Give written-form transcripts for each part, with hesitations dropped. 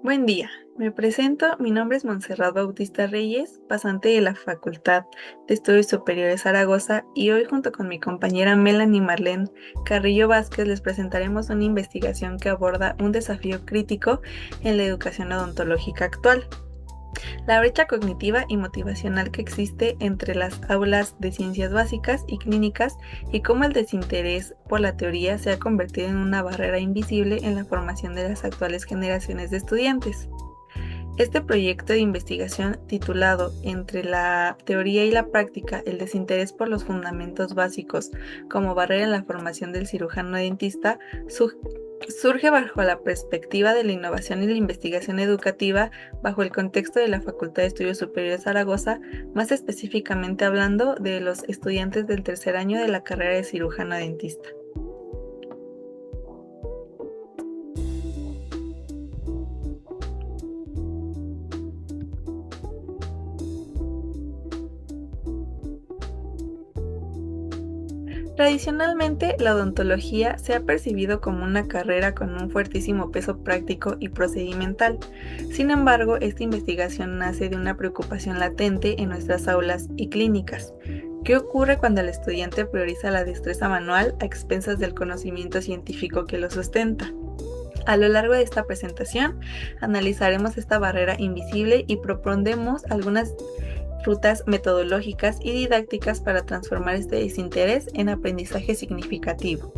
Buen día, me presento, mi nombre es Montserrat Bautista Reyes, pasante de la Facultad de Estudios Superiores Zaragoza y hoy junto con mi compañera Melanie Marlene Carrillo Vázquez les presentaremos una investigación que aborda un desafío crítico en la educación odontológica actual, la brecha cognitiva y motivacional que existe entre las aulas de ciencias básicas y clínicas y cómo el desinterés por la teoría se ha convertido en una barrera invisible en la formación de las actuales generaciones de estudiantes. Este proyecto de investigación, titulado Entre la teoría y la práctica, el desinterés por los fundamentos básicos como barrera en la formación del cirujano dentista, surge bajo la perspectiva de la innovación y la investigación educativa bajo el contexto de la Facultad de Estudios Superiores Zaragoza, más específicamente hablando de los estudiantes del tercer año de la carrera de cirujano dentista. Tradicionalmente, la odontología se ha percibido como una carrera con un fuertísimo peso práctico y procedimental. Sin embargo, esta investigación nace de una preocupación latente en nuestras aulas y clínicas. ¿Qué ocurre cuando el estudiante prioriza la destreza manual a expensas del conocimiento científico que lo sustenta? A lo largo de esta presentación, analizaremos esta barrera invisible y propondremos algunas rutas metodológicas y didácticas para transformar este desinterés en aprendizaje significativo.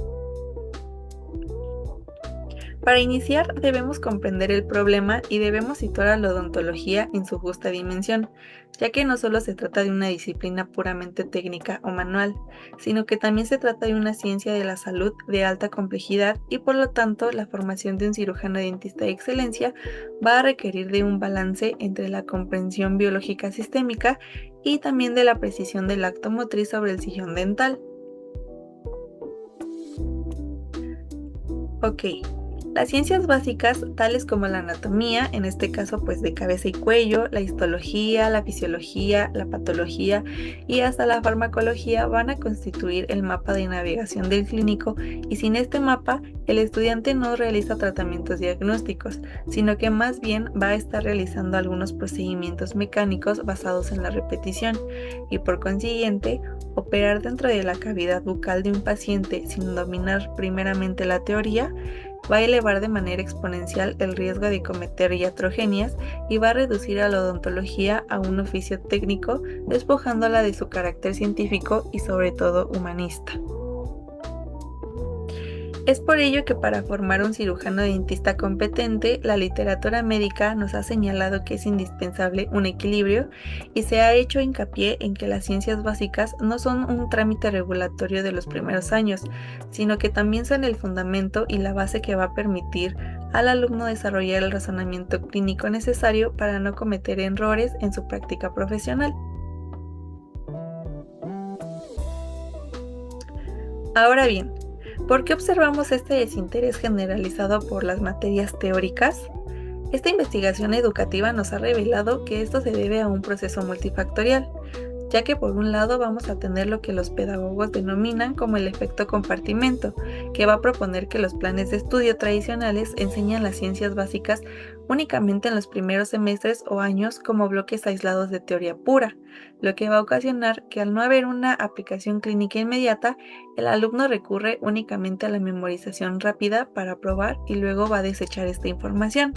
Para iniciar, debemos comprender el problema y debemos situar a la odontología en su justa dimensión, ya que no solo se trata de una disciplina puramente técnica o manual, sino que también se trata de una ciencia de la salud de alta complejidad y por lo tanto la formación de un cirujano dentista de excelencia va a requerir de un balance entre la comprensión biológica sistémica y también de la precisión del acto motriz sobre el sillón dental. Ok, las ciencias básicas, tales como la anatomía, en este caso pues de cabeza y cuello, la histología, la fisiología, la patología y hasta la farmacología van a constituir el mapa de navegación del clínico y sin este mapa el estudiante no realiza tratamientos diagnósticos, sino que más bien va a estar realizando algunos procedimientos mecánicos basados en la repetición y por consiguiente operar dentro de la cavidad bucal de un paciente sin dominar primeramente la teoría va a elevar de manera exponencial el riesgo de cometer iatrogenias y va a reducir a la odontología a un oficio técnico, despojándola de su carácter científico y sobre todo humanista. Es por ello que para formar un cirujano dentista competente, la literatura médica nos ha señalado que es indispensable un equilibrio y se ha hecho hincapié en que las ciencias básicas no son un trámite regulatorio de los primeros años, sino que también son el fundamento y la base que va a permitir al alumno desarrollar el razonamiento clínico necesario para no cometer errores en su práctica profesional. Ahora bien, ¿por qué observamos este desinterés generalizado por las materias teóricas? Esta investigación educativa nos ha revelado que esto se debe a un proceso multifactorial, ya que por un lado vamos a tener lo que los pedagogos denominan como el efecto compartimento, que va a proponer que los planes de estudio tradicionales enseñan las ciencias básicas únicamente en los primeros semestres o años como bloques aislados de teoría pura, lo que va a ocasionar que al no haber una aplicación clínica inmediata, el alumno recurre únicamente a la memorización rápida para probar y luego va a desechar esta información.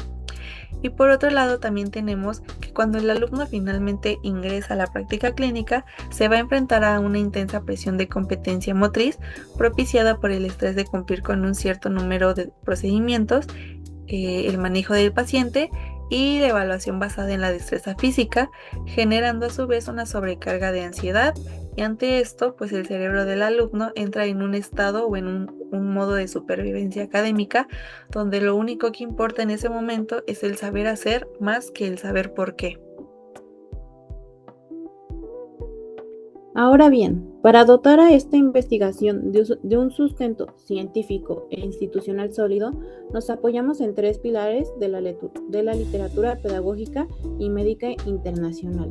Y por otro lado también tenemos que cuando el alumno finalmente ingresa a la práctica clínica, se va a enfrentar a una intensa presión de competencia motriz propiciada por el estrés de cumplir con un cierto número de procedimientos, el manejo del paciente y la evaluación basada en la destreza física, generando a su vez una sobrecarga de ansiedad y ante esto, pues el cerebro del alumno entra en un estado o en un modo de supervivencia académica, donde lo único que importa en ese momento es el saber hacer más que el saber por qué. Ahora bien, para dotar a esta investigación de un sustento científico e institucional sólido, nos apoyamos en tres pilares de la literatura pedagógica y médica internacional.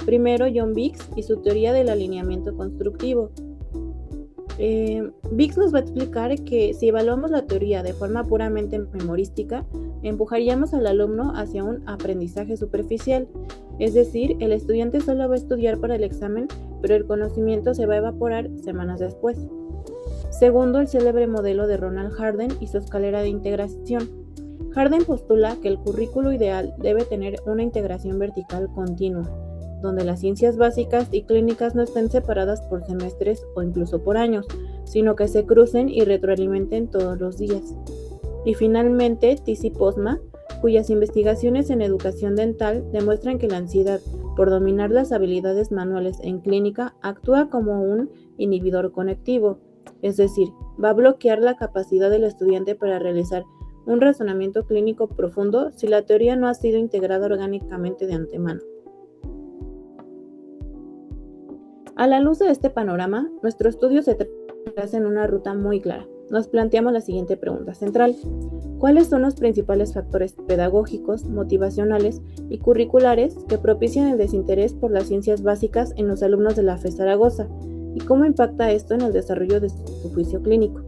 Primero, John Biggs y su teoría del alineamiento constructivo. Biggs nos va a explicar que si evaluamos la teoría de forma puramente memorística, empujaríamos al alumno hacia un aprendizaje superficial, es decir, el estudiante solo va a estudiar para el examen, pero el conocimiento se va a evaporar semanas después. Segundo, el célebre modelo de Ronald Harden y su escalera de integración. Harden postula que el currículo ideal debe tener una integración vertical continua, donde las ciencias básicas y clínicas no estén separadas por semestres o incluso por años, sino que se crucen y retroalimenten todos los días. Y finalmente, Tizi Posma, cuyas investigaciones en educación dental demuestran que la ansiedad por dominar las habilidades manuales en clínica actúa como un inhibidor conectivo, es decir, va a bloquear la capacidad del estudiante para realizar un razonamiento clínico profundo si la teoría no ha sido integrada orgánicamente de antemano. A la luz de este panorama, nuestro estudio se traza en una ruta muy clara. Nos planteamos la siguiente pregunta central: ¿cuáles son los principales factores pedagógicos, motivacionales y curriculares que propician el desinterés por las ciencias básicas en los alumnos de la FES Zaragoza? ¿Y cómo impacta esto en el desarrollo de su juicio clínico?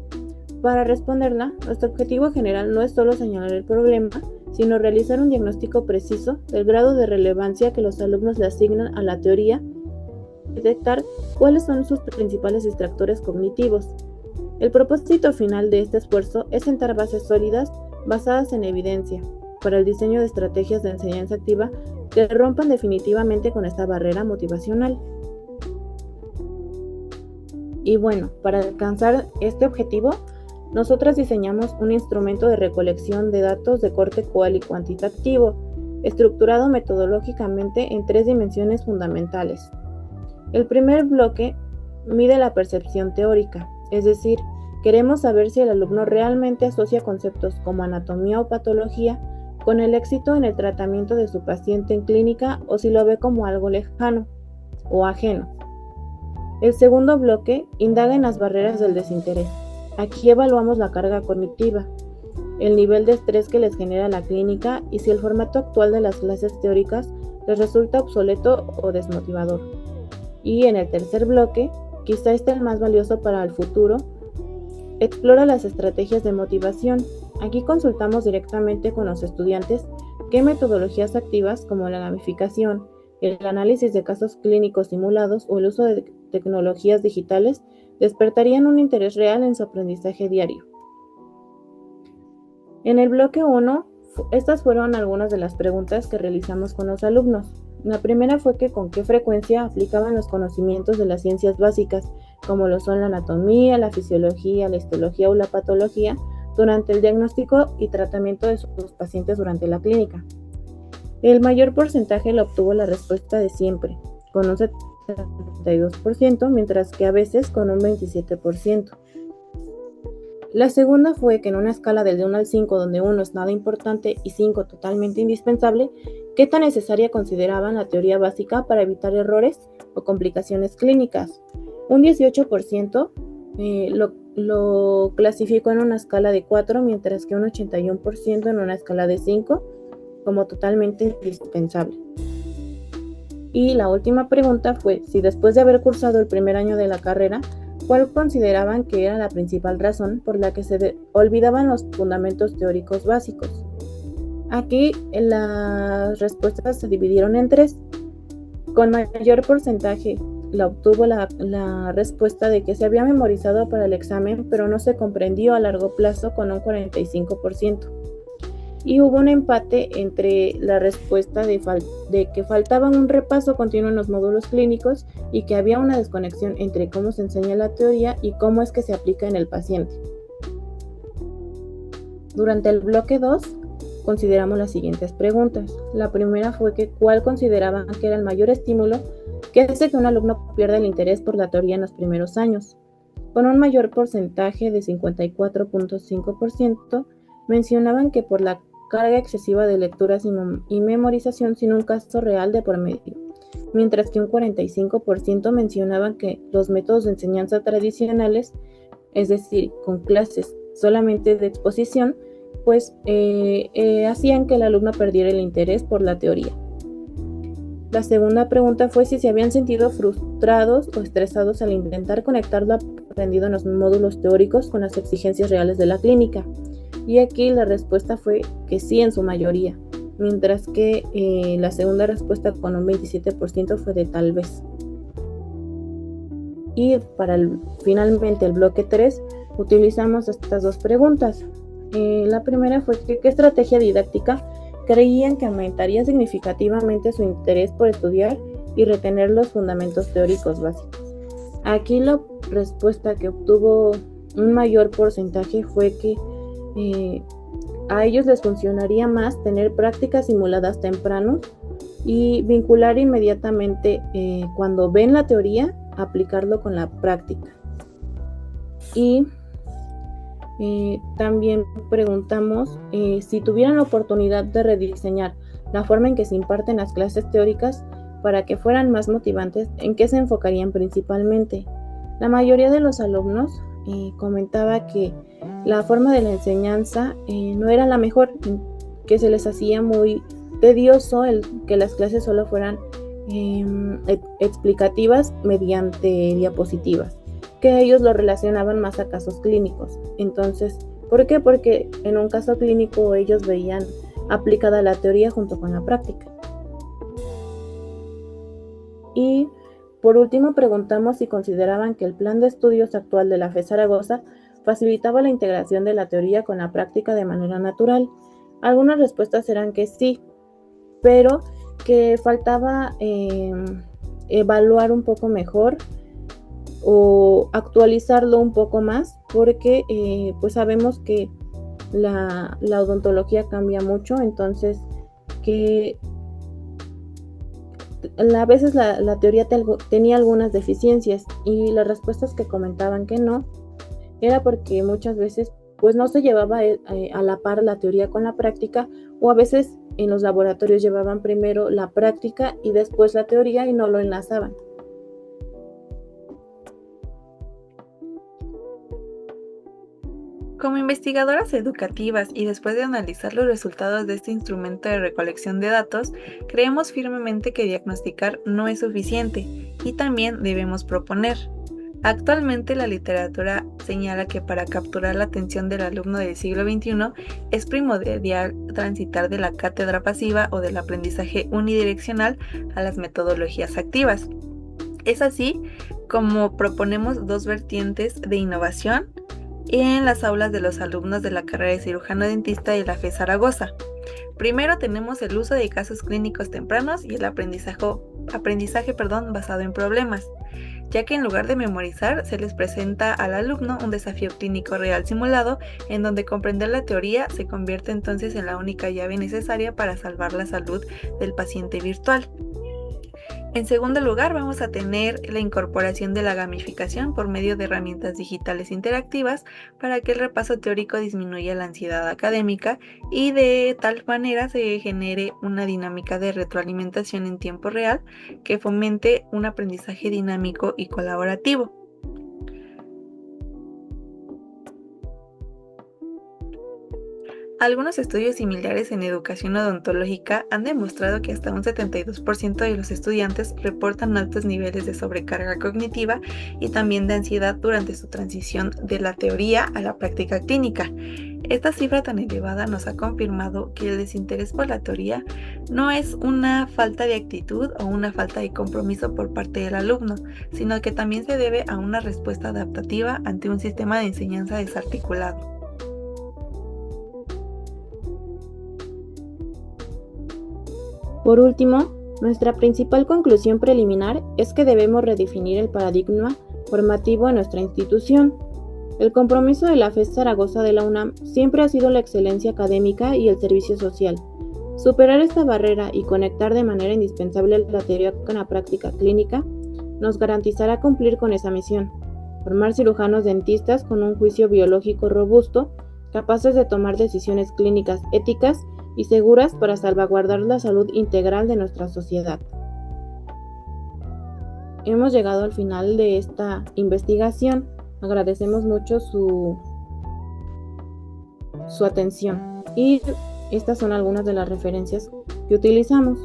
Para responderla, nuestro objetivo general no es solo señalar el problema, sino realizar un diagnóstico preciso del grado de relevancia que los alumnos le asignan a la teoría, detectar cuáles son sus principales distractores cognitivos. El propósito final de este esfuerzo es sentar bases sólidas basadas en evidencia para el diseño de estrategias de enseñanza activa que rompan definitivamente con esta barrera motivacional. Y bueno, para alcanzar este objetivo, nosotras diseñamos un instrumento de recolección de datos de corte cual y cuantitativo, estructurado metodológicamente en 3 dimensiones fundamentales. El primer bloque mide la percepción teórica, es decir, queremos saber si el alumno realmente asocia conceptos como anatomía o patología con el éxito en el tratamiento de su paciente en clínica o si lo ve como algo lejano o ajeno. El segundo bloque indaga en las barreras del desinterés. Aquí evaluamos la carga cognitiva, el nivel de estrés que les genera la clínica y si el formato actual de las clases teóricas les resulta obsoleto o desmotivador. Y en el tercer bloque, quizá este el más valioso para el futuro, explora las estrategias de motivación. Aquí consultamos directamente con los estudiantes qué metodologías activas como la gamificación, el análisis de casos clínicos simulados o el uso de tecnologías digitales despertarían un interés real en su aprendizaje diario. En el bloque 1, estas fueron algunas de las preguntas que realizamos con los alumnos. La primera fue que con qué frecuencia aplicaban los conocimientos de las ciencias básicas, como lo son la anatomía, la fisiología, la histología o la patología, durante el diagnóstico y tratamiento de sus pacientes durante la clínica. El mayor porcentaje lo obtuvo la respuesta de siempre, con un 72%, mientras que a veces con un 27%. La segunda fue que en una escala del 1 al 5, donde 1 es nada importante y 5 totalmente indispensable, ¿qué tan necesaria consideraban la teoría básica para evitar errores o complicaciones clínicas? Un 18% lo clasificó en una escala de 4, mientras que un 81% en una escala de 5 como totalmente indispensable. Y la última pregunta fue si después de haber cursado el primer año de la carrera, ¿cuál consideraban que era la principal razón por la que se olvidaban los fundamentos teóricos básicos? Aquí las respuestas se dividieron en 3. Con mayor porcentaje la obtuvo la respuesta de que se había memorizado para el examen, pero no se comprendió a largo plazo, con un 45%. Y hubo un empate entre la respuesta de que faltaba un repaso continuo en los módulos clínicos y que había una desconexión entre cómo se enseña la teoría y cómo es que se aplica en el paciente. Durante el bloque 2, consideramos las siguientes preguntas. La primera fue que ¿cuál consideraban que era el mayor estímulo que hace que un alumno pierda el interés por la teoría en los primeros años? Con un mayor porcentaje de 54.5%, mencionaban que por la carga excesiva de lecturas y memorización sin un caso real de por medio, mientras que un 45% mencionaban que los métodos de enseñanza tradicionales, es decir, con clases solamente de exposición, pues hacían que el alumno perdiera el interés por la teoría. La segunda pregunta fue si se habían sentido frustrados o estresados al intentar conectar lo aprendido en los módulos teóricos con las exigencias reales de la clínica. Y aquí la respuesta fue que sí en su mayoría, mientras que la segunda respuesta con un 27% fue de tal vez. Y para finalmente el bloque 3 utilizamos estas dos preguntas. La primera fue que ¿qué estrategia didáctica creían que aumentaría significativamente su interés por estudiar y retener los fundamentos teóricos básicos? Aquí la respuesta que obtuvo un mayor porcentaje fue que a ellos les funcionaría más tener prácticas simuladas temprano y vincular inmediatamente cuando ven la teoría, aplicarlo con la práctica. Y también preguntamos si tuvieran la oportunidad de rediseñar la forma en que se imparten las clases teóricas para que fueran más motivantes, ¿en qué se enfocarían principalmente? La mayoría de los alumnos comentaba que la forma de la enseñanza no era la mejor, que se les hacía muy tedioso el que las clases solo fueran explicativas mediante diapositivas, que ellos lo relacionaban más a casos clínicos. Entonces, ¿por qué? Porque en un caso clínico ellos veían aplicada la teoría junto con la práctica. Y por último preguntamos si consideraban que el plan de estudios actual de la FES Zaragoza facilitaba la integración de la teoría con la práctica de manera natural. Algunas respuestas eran que sí, pero que faltaba evaluar un poco mejor o actualizarlo un poco más, porque pues sabemos que la odontología cambia mucho, entonces que a veces la teoría tenía algunas deficiencias, y las respuestas que comentaban que no era porque muchas veces pues no se llevaba a la par la teoría con la práctica, o a veces en los laboratorios llevaban primero la práctica y después la teoría y no lo enlazaban. Como investigadoras educativas y después de analizar los resultados de este instrumento de recolección de datos, creemos firmemente que diagnosticar no es suficiente y también debemos proponer. Actualmente la literatura señala que para capturar la atención del alumno del siglo XXI es primordial transitar de la cátedra pasiva o del aprendizaje unidireccional a las metodologías activas. Es así como proponemos dos vertientes de innovación en las aulas de los alumnos de la carrera de cirujano dentista de la FES Zaragoza. Primero tenemos el uso de casos clínicos tempranos y el aprendizaje basado en problemas, ya que en lugar de memorizar se les presenta al alumno un desafío clínico real simulado, en donde comprender la teoría se convierte entonces en la única llave necesaria para salvar la salud del paciente virtual. En segundo lugar, vamos a tener la incorporación de la gamificación por medio de herramientas digitales interactivas para que el repaso teórico disminuya la ansiedad académica y de tal manera se genere una dinámica de retroalimentación en tiempo real que fomente un aprendizaje dinámico y colaborativo. Algunos estudios similares en educación odontológica han demostrado que hasta un 72% de los estudiantes reportan altos niveles de sobrecarga cognitiva y también de ansiedad durante su transición de la teoría a la práctica clínica. Esta cifra tan elevada nos ha confirmado que el desinterés por la teoría no es una falta de actitud o una falta de compromiso por parte del alumno, sino que también se debe a una respuesta adaptativa ante un sistema de enseñanza desarticulado. Por último, nuestra principal conclusión preliminar es que debemos redefinir el paradigma formativo en nuestra institución. El compromiso de la FES Zaragoza de la UNAM siempre ha sido la excelencia académica y el servicio social. Superar esta barrera y conectar de manera indispensable la teoría con la práctica clínica nos garantizará cumplir con esa misión: formar cirujanos dentistas con un juicio biológico robusto, capaces de tomar decisiones clínicas éticas y seguras para salvaguardar la salud integral de nuestra sociedad. Hemos llegado al final de esta investigación. Agradecemos mucho su atención, y estas son algunas de las referencias que utilizamos.